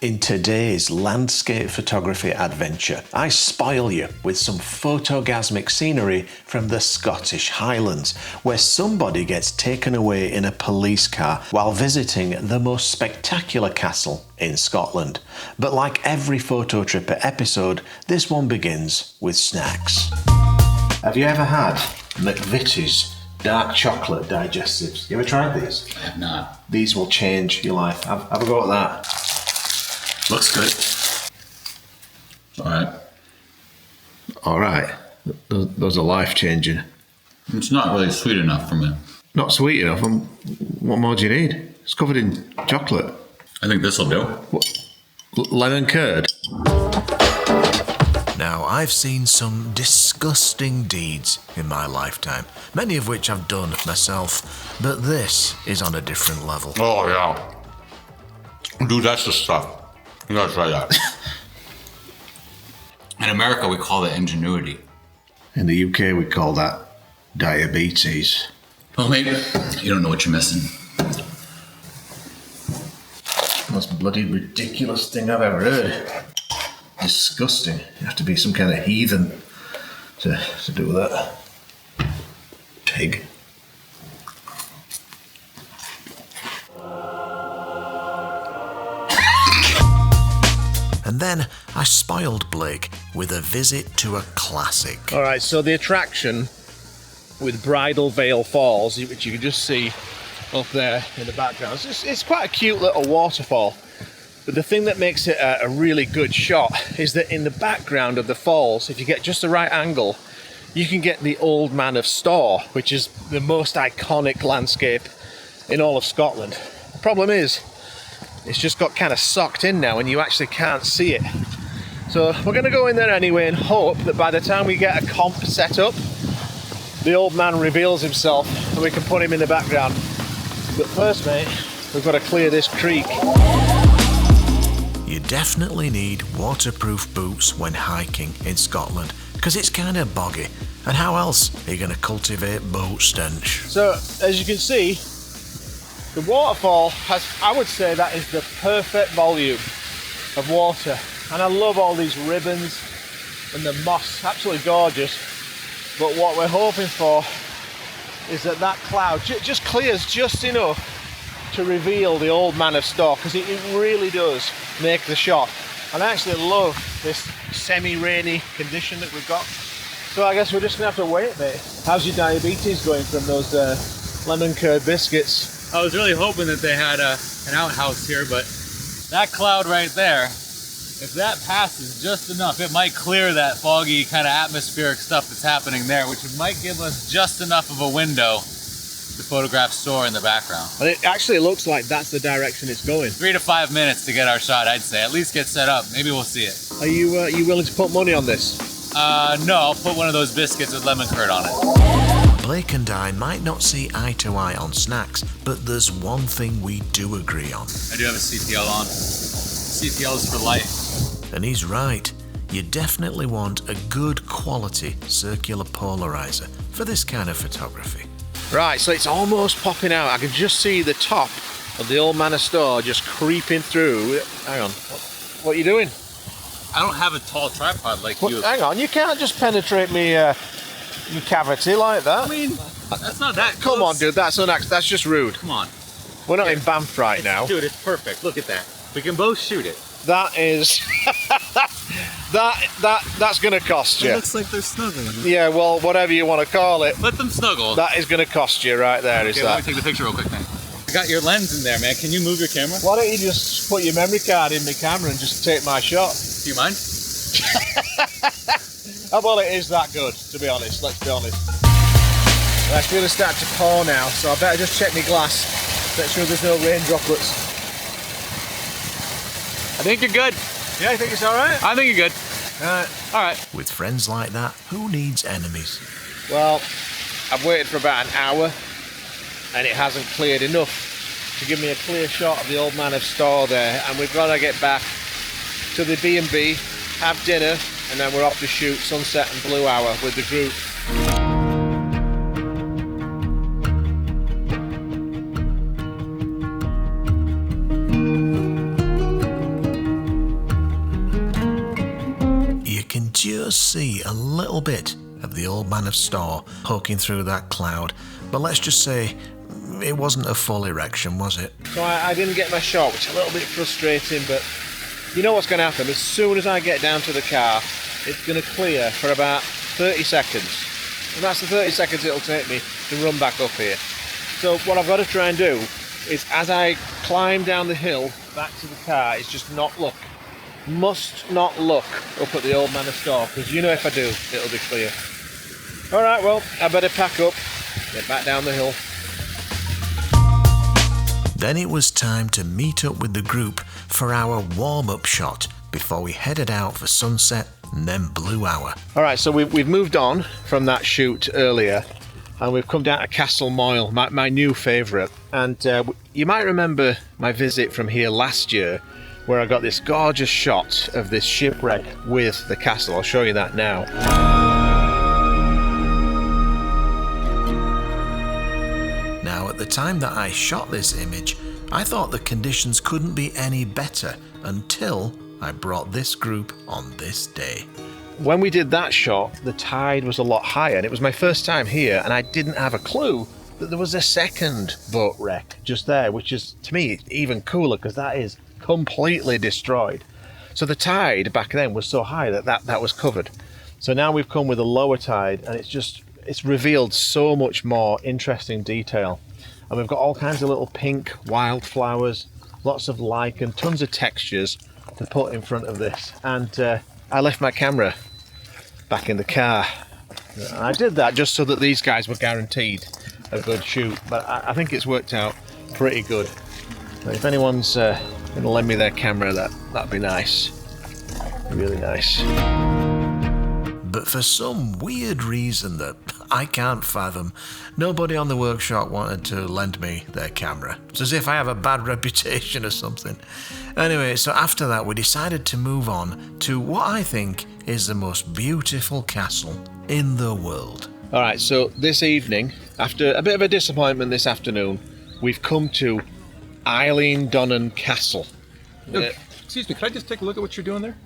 In today's landscape photography adventure, I spoil you with some photogasmic scenery from the Scottish Highlands, where somebody gets taken away in a police car while visiting the most spectacular castle in Scotland. But like every Fototripper episode, this one begins with snacks. Have you ever had McVitie's dark chocolate digestives? You ever tried these? I have not. These will change your life. Have a go at that. Looks good. All right. Those are life-changing. It's not really sweet enough for me. Not sweet enough? What more do you need? It's covered in chocolate. I think this'll do. What? Lemon curd? Now, I've seen some disgusting deeds in my lifetime, many of which I've done myself, but this is on a different level. Oh, yeah. Dude, that's the stuff. You gotta try that. In America, we call that ingenuity. In the UK, we call that diabetes. Well, mate, you don't know what you're missing. Most bloody ridiculous thing I've ever heard. Disgusting. You have to be some kind of heathen to do that. Pig. And then I spoiled Blake with a visit to a classic. All right, so the attraction with Bridal Veil Falls, which you can just see up there in the background, it's quite a cute little waterfall. But the thing that makes it a really good shot is that in the background of the falls, if you get just the right angle, you can get the Old Man of Storr, which is the most iconic landscape in all of Scotland. The problem is, it's just got kind of socked in now and you actually can't see it. So we're going to go in there anyway and hope that by the time we get a comp set up, the old man reveals himself and we can put him in the background. But first, mate, we've got to clear this creek. You definitely need waterproof boots when hiking in Scotland, because it's kind of boggy. And how else are you going to cultivate boat stench? So, as you can see, the waterfall has, I would say, that is the perfect volume of water. And I love all these ribbons and the moss, absolutely gorgeous. But what we're hoping for is that cloud just clears just enough to reveal the Old Man of Storr, because it really does make the shot. And I actually love this semi-rainy condition that we've got. So I guess we're just gonna have to wait, mate. How's your diabetes going from those lemon curd biscuits? I was really hoping that they had an outhouse here, but that cloud right there, if that passes just enough, it might clear that foggy kind of atmospheric stuff that's happening there, which might give us just enough of a window to photograph Storr in the background. And it actually looks like that's the direction it's going. 3 to 5 minutes to get our shot, I'd say. At least get set up. Maybe we'll see it. Are you willing to put money on this? No, I'll put one of those biscuits with lemon curd on it. Blake and I might not see eye to eye on snacks, but there's one thing we do agree on. I do have a CPL on. CPL is for life. And he's right. You definitely want a good quality circular polarizer for this kind of photography. Right, so it's almost popping out. I can just see the top of the Old Man of Storr just creeping through. Hang on, what are you doing? I don't have a tall tripod like you. Hang on, you can't just penetrate me your cavity like that. I mean, that's not that close. Come on, dude, that's just rude. Come on. We're not in Banff right now. Dude, it's perfect. Look at that. We can both shoot it. That is... that's gonna cost you. It looks like they're snuggling. Yeah, well, whatever you want to call it. Let them snuggle. That is gonna cost you right there, is Okay, that? let me take the picture real quick then. I got your lens in there, man. Can you move your camera? Why don't you just put your memory card in my camera and just take my shot? Do you mind? Oh, well, it is that good, to be honest. Let's be honest. It's really starting to pour now, so I better just check my glass. Make sure there's no rain droplets. I think you're good. Yeah, you think it's all right? I think you're good. All right. With friends like that, who needs enemies? Well, I've waited for about an hour, and it hasn't cleared enough to give me a clear shot of the Old Man of Storr there, and we've got to get back to the B&B, have dinner, and then we're off to shoot Sunset and Blue Hour with the group. does see a little bit of the Old Man of Storr poking through that cloud, but let's just say it wasn't a full erection, was it? So I didn't get my shot, which is a little bit frustrating, but you know what's going to happen. As soon as I get down to the car, it's going to clear for about 30 seconds. And that's the 30 seconds it'll take me to run back up here. So what I've got to try and do is, as I climb down the hill back to the car, is just not look. Must not look up at the Old Man of Storr, because you know if I do, it'll be clear. Alright, well, I better pack up, get back down the hill. Then it was time to meet up with the group for our warm-up shot before we headed out for sunset and then blue hour. Alright, so we've moved on from that shoot earlier, and we've come down to Castle Moyle, my new favourite. And you might remember my visit from here last year, where I got this gorgeous shot of this shipwreck with the castle. I'll show you that now. Now, at the time that I shot this image, I thought the conditions couldn't be any better until I brought this group on this day. When we did that shot, the tide was a lot higher, and it was my first time here, and I didn't have a clue that there was a second boat wreck just there, which is, to me, even cooler, because that is completely destroyed. So the tide back then was so high that was covered. So now we've come with a lower tide, and it's revealed so much more interesting detail. And we've got all kinds of little pink wildflowers, lots of lichen, tons of textures to put in front of this. And I left my camera back in the car. I did that just so that these guys were guaranteed a good shoot, but I think it's worked out pretty good. If anyone's going to lend me their camera, that'd be nice. Really nice. But for some weird reason that I can't fathom, nobody on the workshop wanted to lend me their camera. It's as if I have a bad reputation or something. Anyway, so after that we decided to move on to what I think is the most beautiful castle in the world. Alright, so this evening, after a bit of a disappointment this afternoon, we've come to Eilean Donan Castle. Excuse me, can I just take a look at what you're doing there?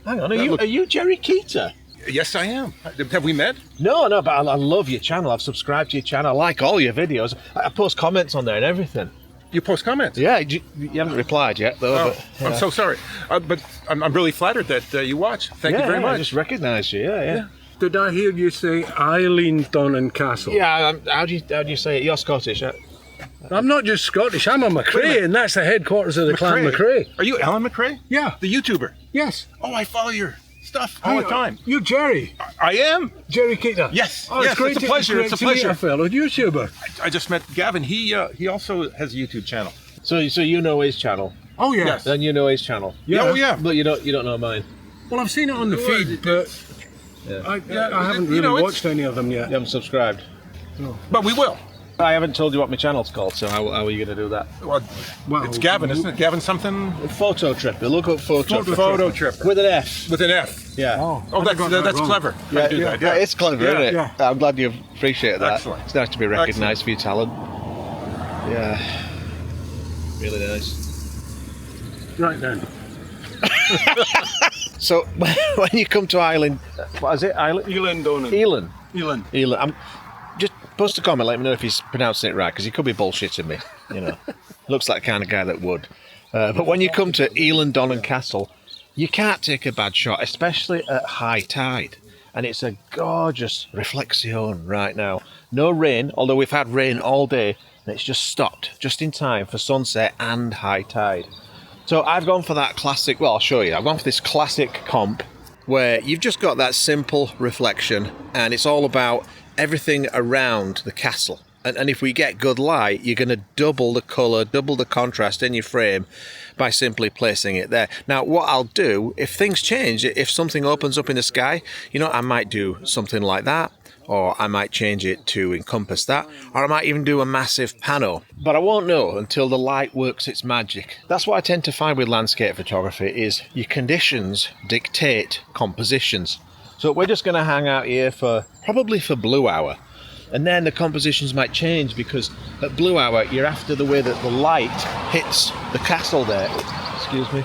Hang on, are you Jerry Keeter? Yes, I am. Have we met? No, but I love your channel. I've subscribed to your channel. I like all your videos. I post comments on there and everything. You post comments? Yeah, you haven't replied yet, though. Oh, but, yeah. I'm so sorry. But I'm really flattered that you watch. Thank you very much. I just recognised you, yeah. Did I hear you say Eilean Donan Castle? Yeah, how do you say it? You're Scottish, yeah? I'm not just Scottish, I'm a McRae, and that's the headquarters of the clan McRae. Are you Alan McRae? Yeah. The YouTuber? Yes. Oh, I follow your stuff all the time. You Jerry? I am? Jerry Keeter? Yes. Oh, yes, it's a pleasure. It's a to meet pleasure. a fellow YouTuber. I just met Gavin. He also has a YouTube channel. So you know his channel? Oh, yeah. Yes. Then you know his channel? Yeah. Oh, yeah. But you don't know mine? Well, I've seen it on the feed, but I haven't really watched any of them yet. You haven't subscribed? No. But we will. I haven't told you what my channel's called, so how are you going to do that? Well, it's Gavin, isn't it? Gavin something? Fototripper. Look up Fototripper. Fototripper. With an F. With an F. Yeah. Oh, that's clever. Yeah, I do that, yeah. It's clever, isn't it? Yeah. I'm glad you appreciate that. Excellent. It's nice to be recognised for your talent. Yeah. Really nice. Right then. So, when you come to Ireland, what is it? Eilean Donan. Eilean. I'm just post a comment, let me know if he's pronouncing it right, because he could be bullshitting me. You know, looks like the kind of guy that would. But when you come to Eilean Donan Castle, you can't take a bad shot, especially at high tide. And it's a gorgeous reflection right now. No rain, although we've had rain all day, and it's just stopped just in time for sunset and high tide. So I've gone for that classic, well, I'll show you. I've gone for this classic comp where you've just got that simple reflection, and it's all about everything around the castle. And if we get good light, you're going to double the colour, double the contrast in your frame by simply placing it there. Now, what I'll do, if things change, if something opens up in the sky, I might do something like that, or I might change it to encompass that, or I might even do a massive pano. But I won't know until the light works its magic. That's what I tend to find with landscape photography, is your conditions dictate compositions. So we're just going to hang out here probably for blue hour. And then the compositions might change, because at blue hour, you're after the way that the light hits the castle there. Excuse me.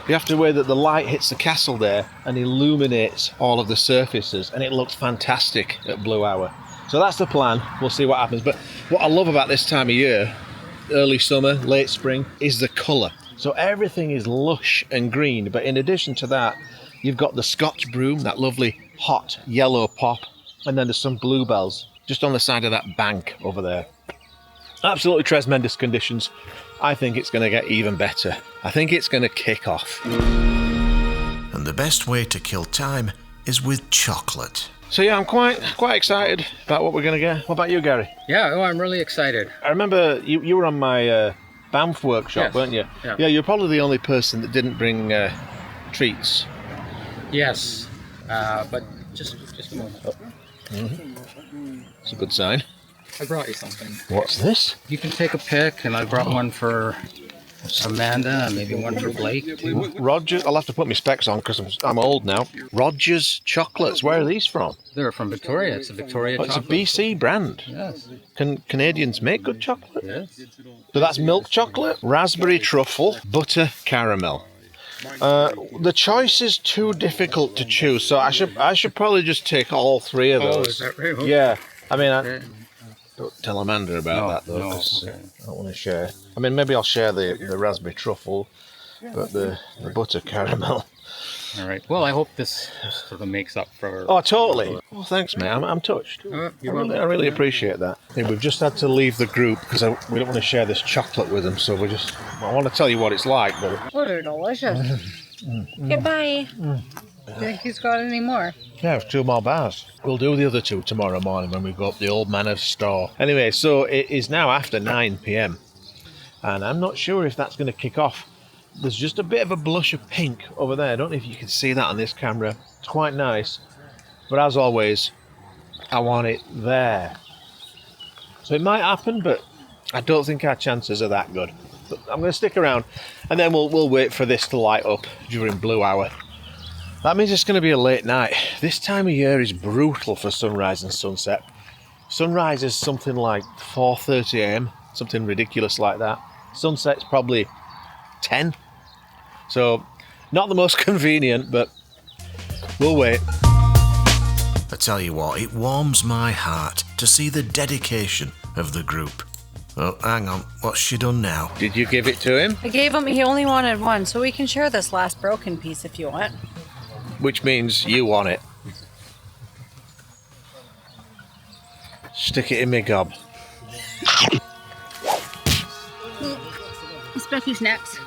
You have to wait that the light hits the castle there and illuminates all of the surfaces, and it looks fantastic at blue hour. So that's the plan. We'll see what happens. But what I love about this time of year, early summer, late spring, is the colour. So everything is lush and green, but in addition to that, you've got the Scotch broom, that lovely hot yellow pop, and then there's some bluebells just on the side of that bank over there. Absolutely tremendous conditions. I think it's going to get even better. I think it's going to kick off. And the best way to kill time is with chocolate. So yeah, I'm quite excited about what we're going to get. What about you, Gary? Yeah, oh, I'm really excited. I remember you were on my Banff workshop, Yes. weren't you? Yeah. You're probably the only person that didn't bring treats. Yes, but just a moment. It's a good sign. I brought you something. What's this? You can take a pick, and I brought one for Amanda and maybe one for Blake too. Rogers. I'll have to put my specs on because I'm old now. Rogers chocolates. Where are these from? They're from Victoria. It's a Victoria Oh, it's a chocolate. BC brand. Yes. Can Canadians make good chocolate? Yes. So that's milk chocolate, raspberry truffle, butter caramel. The choice is too difficult to choose, so I should probably just take all three of those. Oh, is that right? Okay. Yeah. I mean, Okay. don't tell Amanda about that though, no, 'cause okay. I don't want to share. I mean, maybe I'll share the raspberry truffle, but the butter caramel. All right. Well, I hope this sort of makes up for. Oh, totally. Well, thanks, mate. I'm touched. I really appreciate that. I think we've just had to leave the group because we don't want to share this chocolate with them. So I want to tell you what it's like, but Oh, they're delicious. Goodbye. Think he's got any more? yeah, it's 2 more bars. We'll do the other 2 tomorrow morning when we go up the Old Manor's store. Anyway, so it is now after 9 p.m. and I'm not sure if that's going to kick off. There's just a bit of a blush of pink over there. I don't know if you can see that on this camera. It's quite nice. But as always, I want it there. So it might happen, but I don't think our chances are that good. But I'm going to stick around, and then we'll wait for this to light up during blue hour. That means it's going to be a late night. This time of year is brutal for sunrise and sunset. Sunrise is something like 4:30 a.m, something ridiculous like that. Sunset's probably 10. So, not the most convenient, but we'll wait. I tell you what, it warms my heart to see the dedication of the group. Oh, hang on, what's she done now? Did you give it to him? I gave him, he only wanted one, so we can share this last broken piece if you want. Which means you want it. Stick it in me gob. It's Becky's next.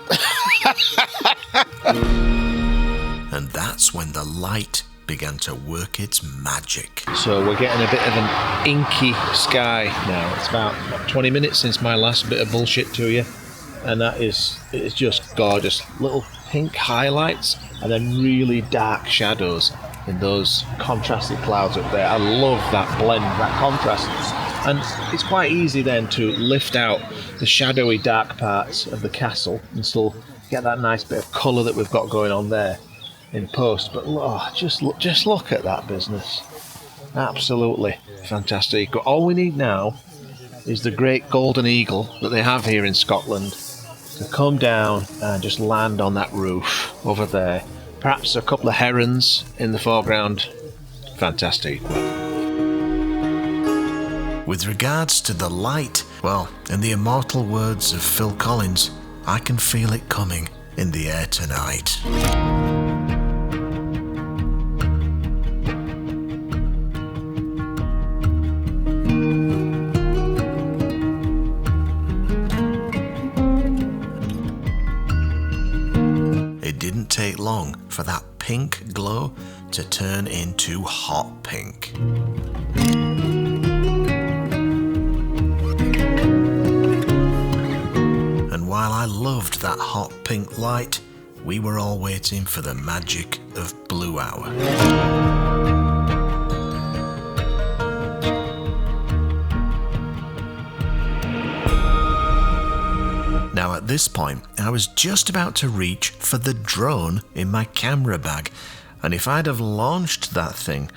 And that's when the light began to work its magic. So we're getting a bit of an inky sky now. It's about 20 minutes since my last bit of bullshit to you. And it's just gorgeous. Little pink highlights and then really dark shadows in those contrasted clouds up there. I love that blend, that contrast. And it's quite easy then to lift out the shadowy dark parts of the castle and still get that nice bit of colour that we've got going on there in post. But just look at that business. Absolutely fantastic. All we need now is the great golden eagle that they have here in Scotland to come down and just land on that roof over there. Perhaps a couple of herons in the foreground. Fantastic. With regards to the light, well, in the immortal words of Phil Collins, I can feel it coming in the air tonight. It didn't take long for that pink glow to turn into hot pink. And while I loved that hot pink light, we were all waiting for the magic of blue hour. Now at this point, I was just about to reach for the drone in my camera bag, and if I'd have launched that thing,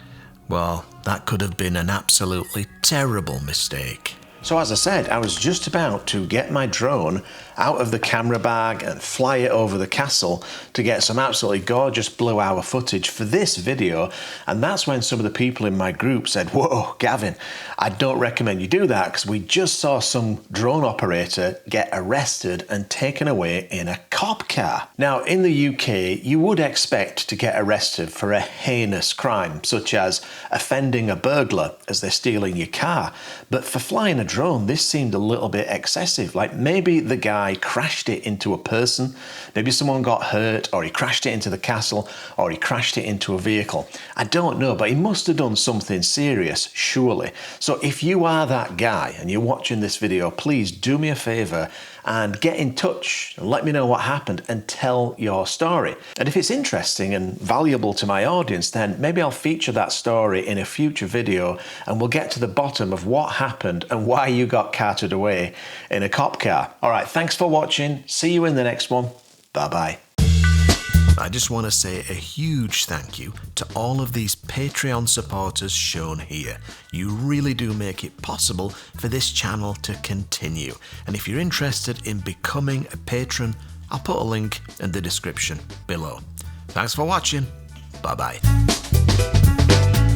well, that could have been an absolutely terrible mistake. So as I said, I was just about to get my drone out of the camera bag and fly it over the castle to get some absolutely gorgeous blue hour footage for this video, and that's when some of the people in my group said, "Whoa, Gavin, I don't recommend you do that because we just saw some drone operator get arrested and taken away in a cop car." Now in the UK you would expect to get arrested for a heinous crime such as offending a burglar as they're stealing your car, but for flying a drone this seemed a little bit excessive. Like maybe the guy crashed it into a person, maybe someone got hurt, or he crashed it into the castle, or he crashed it into a vehicle. I don't know, but he must have done something serious, surely. So if you are that guy and you're watching this video, please do me a favour and get in touch and let me know what happened and tell your story. And if it's interesting and valuable to my audience, then maybe I'll feature that story in a future video and we'll get to the bottom of what happened and why you got carted away in a cop car. All right, thanks for watching. See you in the next one. Bye-bye. I just want to say a huge thank you to all of these Patreon supporters shown here. You really do make it possible for this channel to continue. And if you're interested in becoming a patron, I'll put a link in the description below. Thanks for watching. Bye-bye.